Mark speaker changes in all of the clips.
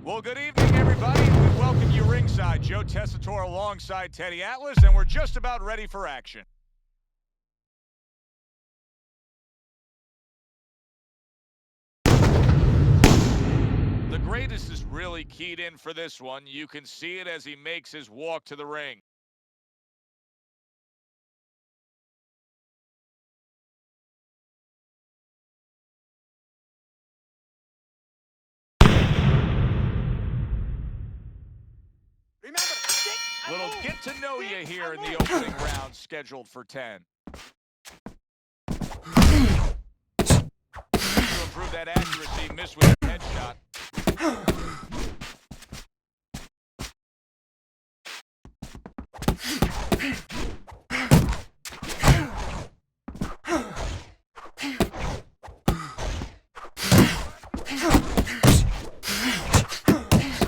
Speaker 1: Well, good evening, everybody. We welcome you ringside. Joe Tessitore alongside Teddy Atlas, and we're just about ready for action. The greatest is really keyed in for this one. You can see it as he makes his walk to the ring. Little get to know you here in the opening round, scheduled for 10. To improve that accuracy, miss with a headshot.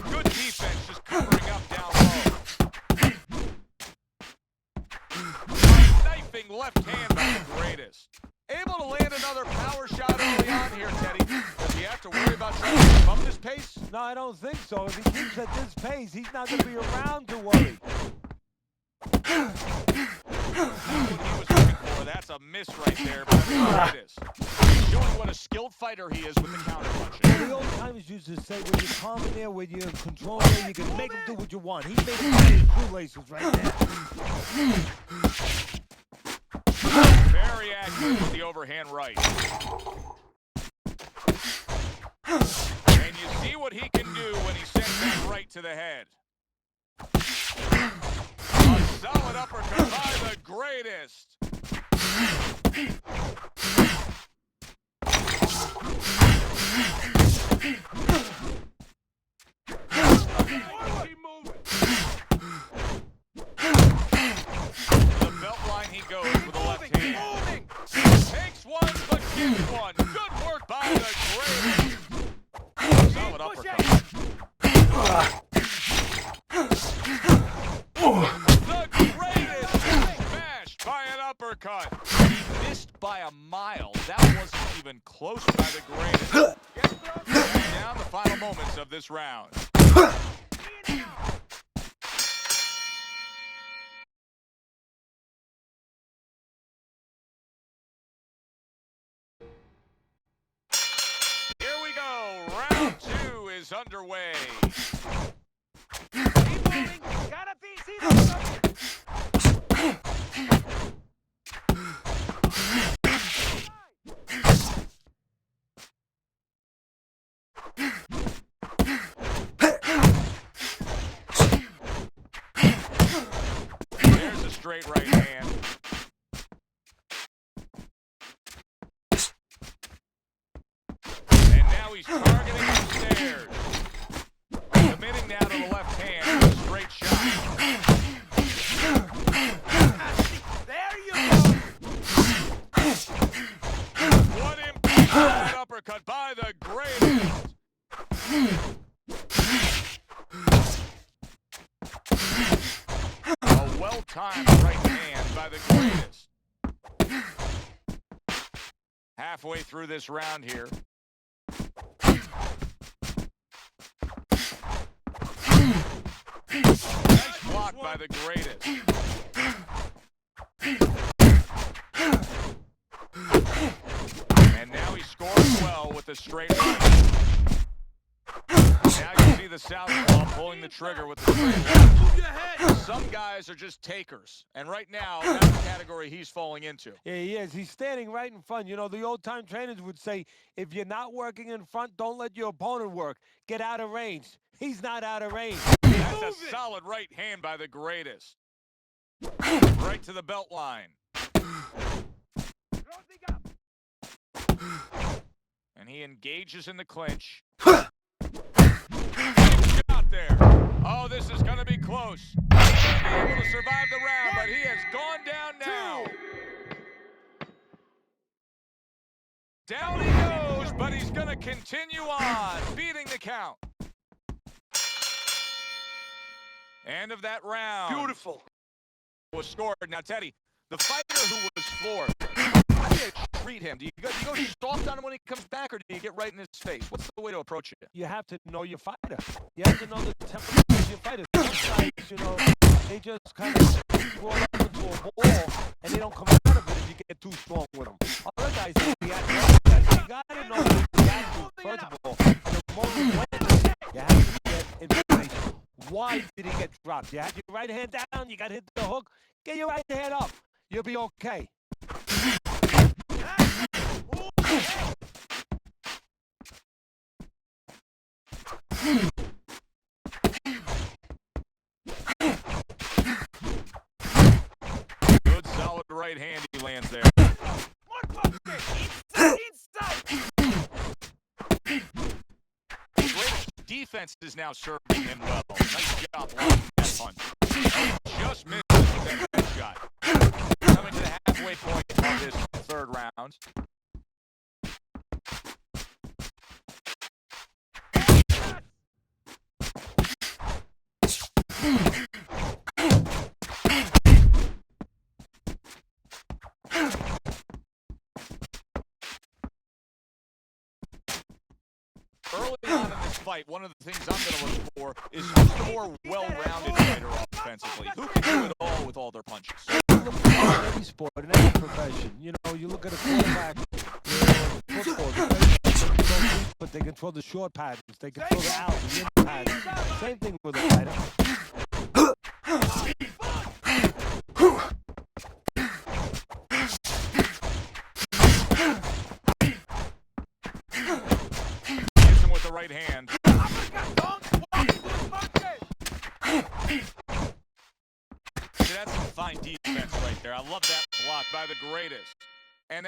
Speaker 1: Good defense, just covering up down low. Knifing left hand by the greatest. Able to land another power shot early on here, Teddy. Does he have to worry about trying to keep up this pace?
Speaker 2: No, I don't think so. If he keeps at this pace, he's not going to be around to worry.
Speaker 1: That's what he was looking for. That's a miss right there by the greatest. He's doing what a skilled fighter he is with the counter punches.
Speaker 2: The old timers used to say, when you're calm in there, when you're in control there, you can make him do what you want. He made him do his shoelaces right there.
Speaker 1: Very accurate with the overhand right. And you see what he can do when he sends that right to the head. A solid uppercut by the greatest. The belt line he goes with the left hand. Takes one, but gets one. Good work by the greatest. Solid uppercut. The greatest smashed by an uppercut. He missed by a mile. That wasn't even close by the greatest. And now the final moments of this round. Here we go. Round 2 is underway.
Speaker 2: Keep moving. Gotta be, see that?
Speaker 1: There's a straight right hand. And now he's targeting the stairs. Committing now to the left hand with a straight shot.
Speaker 2: There you go.
Speaker 1: One impact uppercut by the greatest. A well-timed right hand by the greatest. Halfway through this round here. Nice block by the greatest. And now he scores well with a straight right. Now you see the southpaw pulling the trigger with the straight right. Some guys are just takers, and right now that's the category he's falling into.
Speaker 2: Yeah, he is. He's standing right in front. You know, the old-time trainers would say, if you're not working in front, don't let your opponent work. Get out of range. He's not out of range.
Speaker 1: That's a solid right hand by the greatest. Right to the belt line. And he engages in the clinch. Out there. Oh, this is going to be close. He's going to be able to survive the round, but he has gone down now. Down he goes, but he's going to continue on, beating the count. End of that round.
Speaker 2: Beautiful.
Speaker 1: Was scored. Now, Teddy, the fighter who was floored How do you treat him? Do you go soft on him when he comes back, or do you get right in his face? What's the way to approach it?
Speaker 2: You have to know your fighter. You have to know the temperament of your fighter. Some guys, you know, they just kind of roll up into a ball and they don't come out of it if you get too strong with them. Other guys, you got to know what you got to do. First of all, the moment when you have to get information. Why did he get dropped? You had your right hand down, you got hit the hook. Get your right hand up. You'll be okay.
Speaker 1: Good solid right hand he lands there. Great defense is now serving him well. Nice job blocking that punch. Just missed with that shot. Coming to the halfway point of this third round. Early on in this fight, one of the things I'm going to look for is who's the more well-rounded fighter offensively. Who can do it all with all their punches?
Speaker 2: Look at any sport, in any profession. You know, you look at a quarterback, football, but they control the short patterns. They control the out, the in patterns. Same thing with a fighter.
Speaker 1: The right hand. See, that's some fine defense right there. I love that block by the greatest. And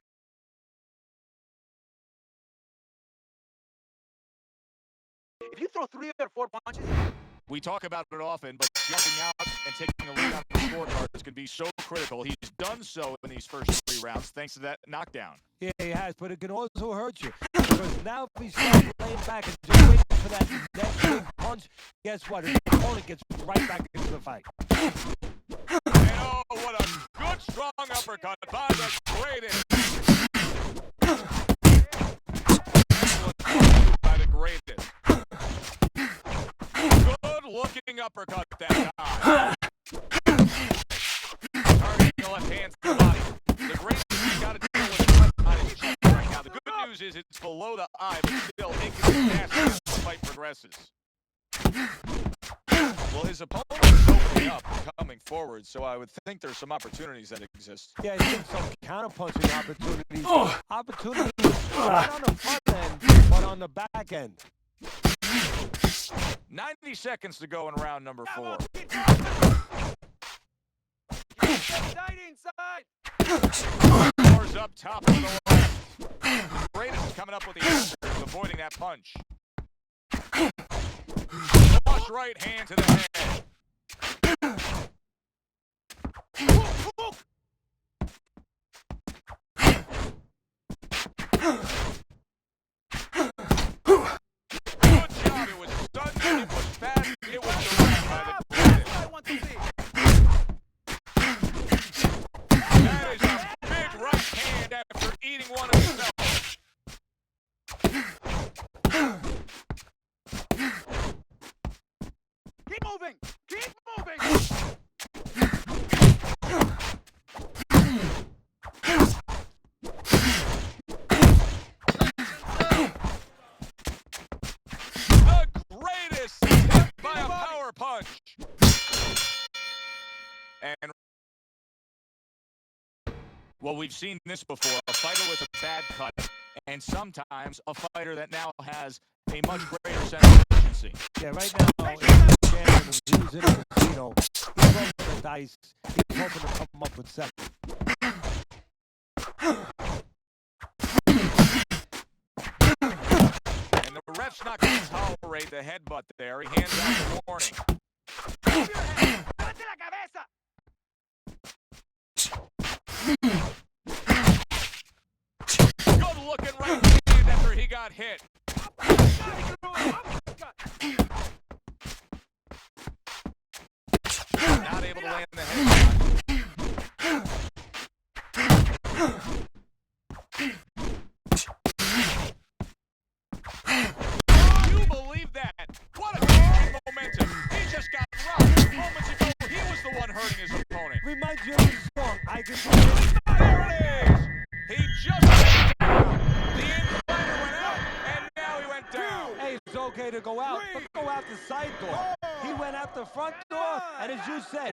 Speaker 3: if you throw 3 or 4 punches,
Speaker 1: we talk about it often, but jumping out and taking a lead on the scorecards can be so critical. He's done so in these first 3 rounds thanks to that knockdown.
Speaker 2: Yeah, he has, but it can also hurt you. Because now if he's laying back and just waiting for that next big punch, guess what? His opponent gets right back into the fight.
Speaker 1: And oh, what a good, strong uppercut by the greatest. By the greatest. Good-looking uppercut that time. Targeting the left hand to the body. The greatest has got to deal with the left on his chest right now. The good news is it's below the eye, but still, it can be nasty as the fight progresses. Well, his opponent is opening up and coming forward, so I would think there's some opportunities that exist.
Speaker 2: Yeah, he's getting some counter-punching opportunities. Opportunities not on the front end, but on the back end.
Speaker 1: 90 seconds to go in round number 4. Doors up top of the left. Greatest is coming up with the answers, avoiding that punch. Flush right hand to the head. Good job. It was sudden, it was fast, it was direct by the greatest. That is a big right hand after eating one of himself.
Speaker 3: keep moving, keep moving.
Speaker 1: The greatest hit by a power punch. And well, we've seen this before. A fighter with a bad cut, and sometimes a fighter that now has a much greater sense of efficiency.
Speaker 2: Yeah, right now, he was in a casino. He's rolling the dice. He's hoping to come up with 7.
Speaker 1: And the ref's not going to tolerate the headbutt there. He hands out the warning. Good looking right hand after he got hit. Not able to land the head.
Speaker 2: okay to go out, but go out the side door. He went out the front door, and as you said,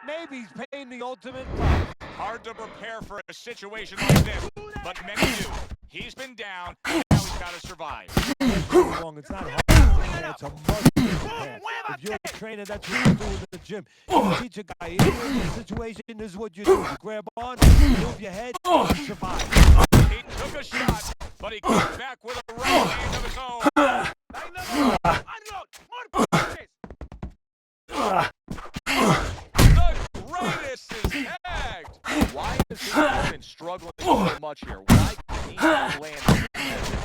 Speaker 2: maybe he's paying the ultimate price.
Speaker 1: Hard to prepare for a situation like this, but many do. He's been down, and now he's got to survive.
Speaker 2: It's not hard to prepare, it's a must prepare. If you're a trainer, that's what you do in the gym. You teach a guy, in this situation, this is what you do. You grab on, move your head, and survive.
Speaker 1: He took a shot, but he came back with a right hand of his own.
Speaker 3: Unload! More punches!
Speaker 1: The greatest is tagged! Why is his opponent struggling so much here? Why can't he land?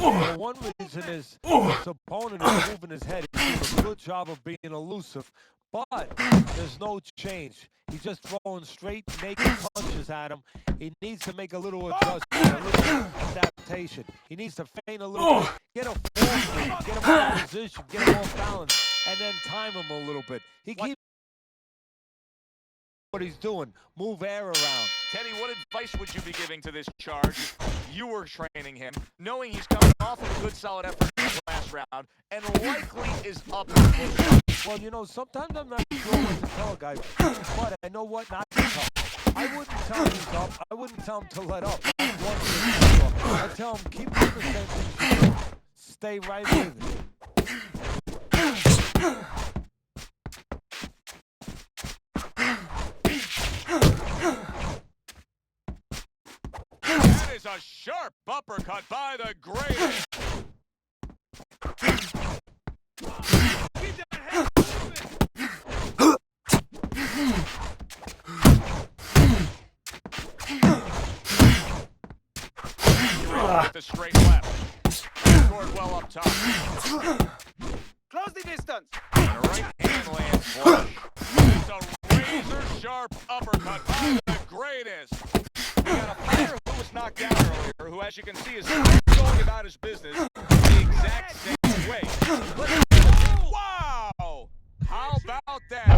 Speaker 2: Well, one reason is his opponent is moving his head. He's doing a good job of being elusive, but there's no change. He's just throwing straight, naked punches at him. He needs to make a little adjustment, a little adaptation. He needs to feint a little bit, get a form, get him out of position, get him off balance, and then time him a little bit. He keeps what he's doing, move air around.
Speaker 1: Teddy, what advice would you be giving to this charge if you were training him, knowing he's coming off of a good solid effort in the last round, and likely is up?
Speaker 2: Well, you know, sometimes I'm not sure what to tell a guy, but I know what not to tell him. I wouldn't tell him he's up. I wouldn't tell him to let up. I tell him keep doing the same thing. Stay right with it.
Speaker 1: That is a sharp uppercut by the greatest.
Speaker 3: Keep that head
Speaker 1: With the straight left. Scored well up top.
Speaker 3: Close the distance!
Speaker 1: And a right hand lands flush. It's a razor sharp uppercut by the greatest. We got a fighter who was knocked down earlier, who, as you can see, is going about his business the exact same way. Wow! How about that?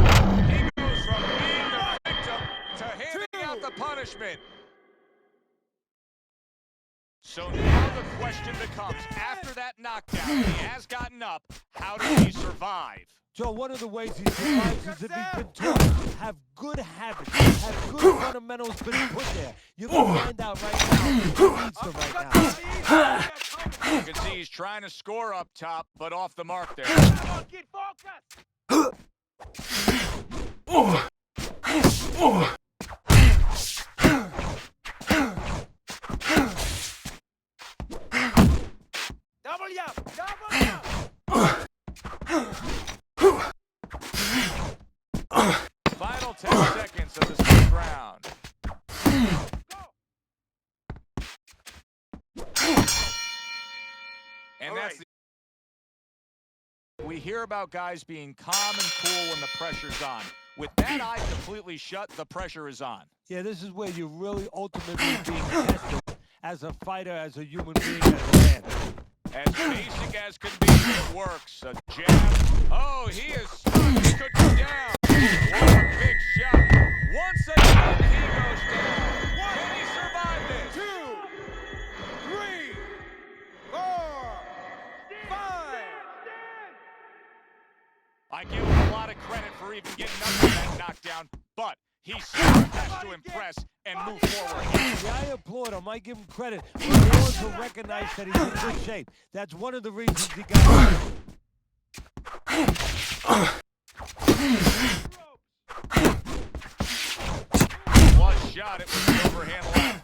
Speaker 1: He goes from being the victim to handing out the punishment. So now the question becomes, after that knockdown, he has gotten up, how did he survive?
Speaker 2: Joe, one of the ways he survives is if he's been taught, have good habits, have good fundamentals been put there. You can find out right now who needs them right now.
Speaker 1: You can see he's trying to score up top, but off the mark there.
Speaker 3: Come on, kid, focus! Double up! Double up!
Speaker 1: Final 10 seconds of this first round. And that's we hear about guys being calm and cool when the pressure's on. With that eye completely shut, the pressure is on.
Speaker 2: Yeah, this is where you're really ultimately being tested as a fighter, as a human being, as a man.
Speaker 1: As basic as can be, it works. A jab. Oh, he is stuck. He could go down. What a big shot. Once again, he goes down. Can he survive this?
Speaker 3: 2, 3, 4, 5.
Speaker 1: I give him a lot of credit for even getting up to that knockdown, but he still has to impress and move forward.
Speaker 2: Yeah, I applaud him. I give him credit. But he also recognize that he's in good shape. That's one of the reasons he got
Speaker 1: Flush shot. It was the overhand left.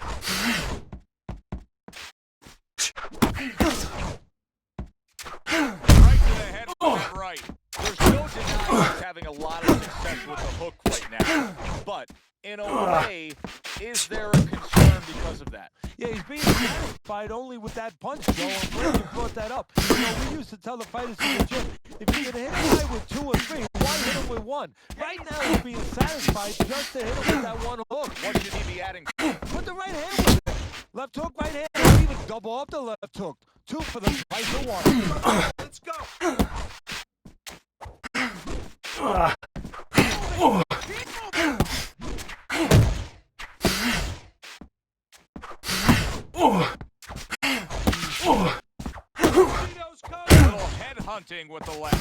Speaker 1: Right to the head with that right. There's no denying he's having a lot of success with the hook right now. But, in a way, is there a concern because of that?
Speaker 2: Yeah, he's being satisfied only with that punch, Joe. I'm glad you brought that up. You know, we used to tell the fighters in the gym, if you're going to hit a guy with 2 or 3, why hit him with 1? Right now, he's being satisfied just to hit him with that 1 hook.
Speaker 1: What should he be adding?
Speaker 2: Put the right hand with it. Left hook, right hand, or even double up the left hook. 2 for the price of 1.
Speaker 3: Let's go! Keep moving!
Speaker 1: Little head hunting with the left.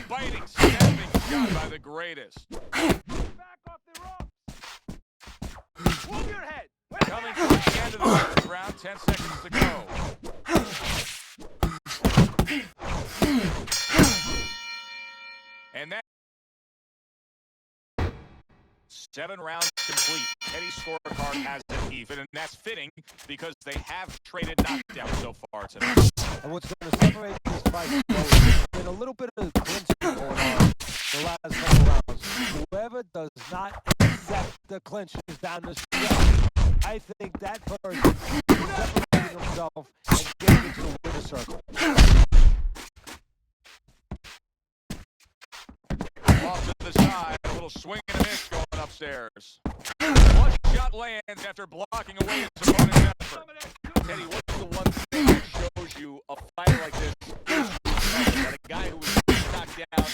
Speaker 1: Biting, stabbing shot by the greatest.
Speaker 3: Back off the ropes. Move your head.
Speaker 1: Coming to the end of the first round, 10 seconds to go. And that 7 rounds complete. Teddy's scorecard has it even, and that's fitting because they have traded knockdowns so far tonight.
Speaker 2: And what's going to separate this fight has been a little bit of clinching going on the last couple rounds. Whoever does not accept the clinches down the stretch, I think that person is separating himself and getting into the winner's circle.
Speaker 1: Off to the side, a little swing and a miss going upstairs. One shot lands after blocking away his opponent's effort. Teddy, what's the one thing that shows you a fight like this? That a guy who was knocked down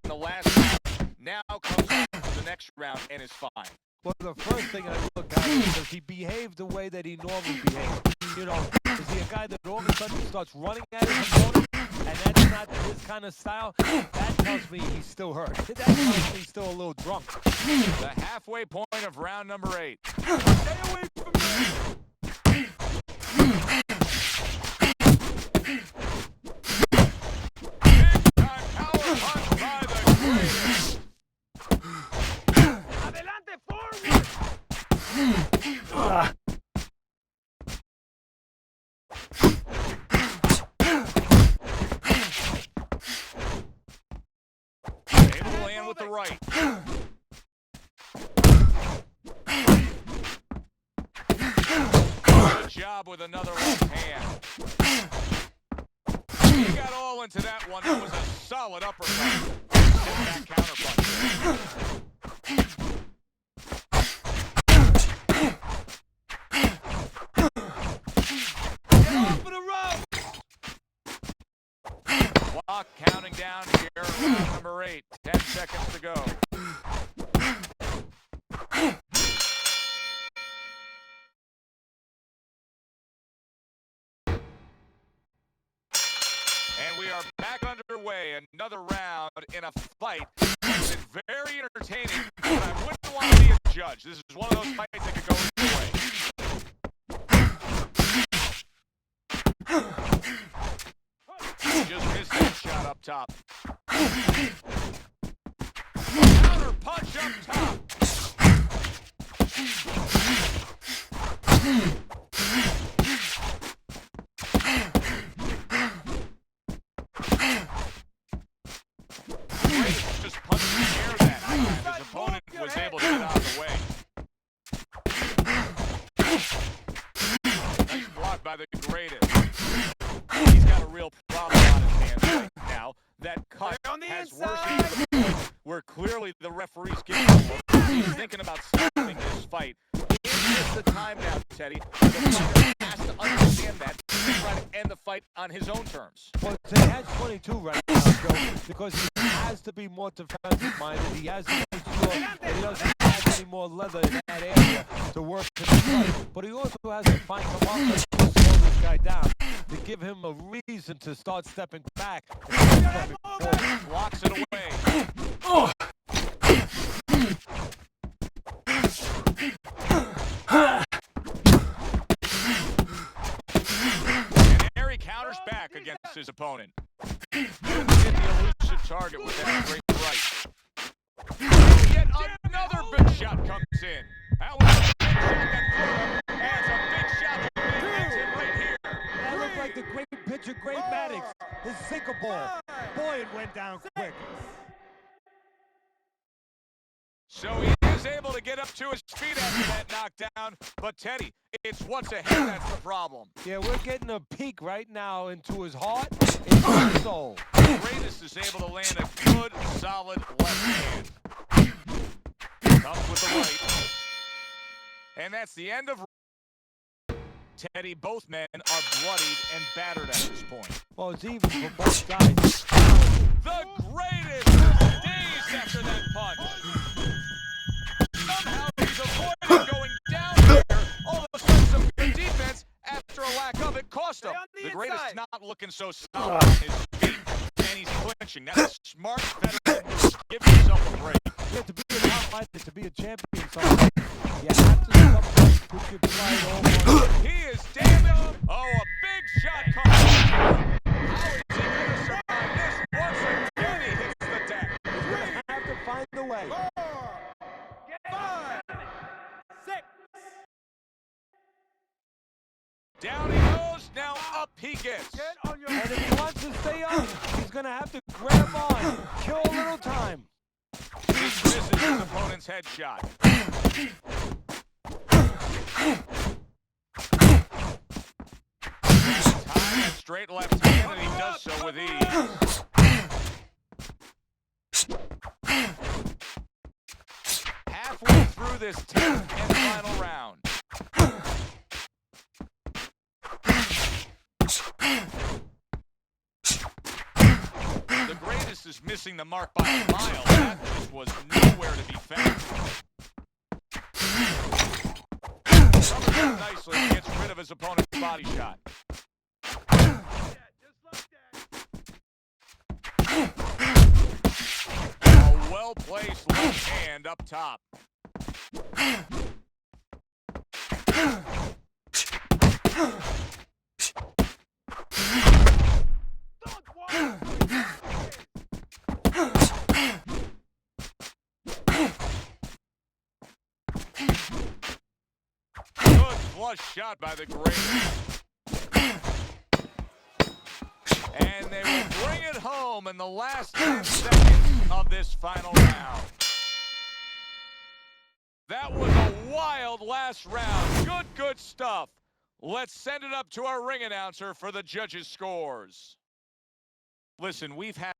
Speaker 1: in the last round now comes back to the next round and is fine.
Speaker 2: Well, the first thing I look at is does he behave the way that he normally behaves? You know, is he a guy that all of a sudden starts running at his opponent, and that's not his kind of style? That tells me he's still hurt. That tells me he's still a little drunk.
Speaker 1: The halfway point of round number 8.
Speaker 3: Stay away from me.
Speaker 1: Big-time power punch by the greatest.
Speaker 3: Adelante, forward.
Speaker 1: Able to land with the right. Good job with another left hand. He got all into that one. That was a solid uppercut. Sit back counterpunch.
Speaker 3: Get off of the rope.
Speaker 1: Clock counting down here. Round number 8. 10 seconds to go. And we are back underway. Another round in a fight. It's been very entertaining, but I wouldn't want to be a judge. This is one of those fights that could go either way. Just missed that shot up top. Counter punch up top. Just punched the air that time. His opponent was able to get out of the way. Nice block by the greatest. He's got a real problem on his hands right now. That cut
Speaker 3: On the
Speaker 1: has
Speaker 3: inside.
Speaker 1: worsened to the point where clearly the referee's giving him a look. He's thinking about stopping this fight. It's the time now, Teddy. The fighter has to understand that and try to end the fight on his own terms.
Speaker 2: Well, he has 22 right now, Joe, because he has to be more defensive-minded. He has to make sure that he doesn't have any more leather in that area to work to the fight. But he also has to find some offense to slow this guy down, to give him a reason to start stepping back.
Speaker 1: Blocks it away. And there he counters back against his opponent. Hit the elusive target with that great right. Yet another big shot comes in. That was a big shot that flew, and it's a big shot that hits him right here.
Speaker 2: That looked like the great pitcher, great Maddix, his sinker ball. Boy, it went down quick.
Speaker 1: So he is able to get up to his feet after that knockdown, but Teddy, it's what's ahead that's the problem.
Speaker 2: Yeah, we're getting a peek right now into his heart, into his soul.
Speaker 1: The greatest is able to land a good, solid left hand. Comes with the right. And that's the end of Teddy. Both men are bloodied and battered at this point.
Speaker 2: Well, it's even for both sides.
Speaker 1: The greatest stays after that punch. Somehow he's avoided going looking so solid on his feet, and he's clinching. That's a smart veteran move. Give yourself a break.
Speaker 2: Yeah, to be a top fighter, to be a champion, sometimes you have to sometimes put your pride over.
Speaker 1: He is damaged. Oh, a big shot coming. How is he going to survive this? Once again, he hits the deck.
Speaker 2: You have to find the way.
Speaker 3: 5, 6.
Speaker 1: Down he goes. Now up he gets.
Speaker 3: Get on your
Speaker 2: And if he wants to stay up, he's going to have to grab on, kill a little time.
Speaker 1: He misses his opponent's headshot. Time and straight left hand, and he does so with ease. Halfway through this 10th and final round. The greatest is missing the mark by a mile. That just was nowhere to be found. Covers up nicely and gets rid of his opponent's body shot. A well-placed left hand up top. Good flush shot by the greatest. And they will bring it home in the last 10 seconds of this final round. That was a wild last round. Good stuff. Let's send it up to our ring announcer for the judges' scores. Listen, we've had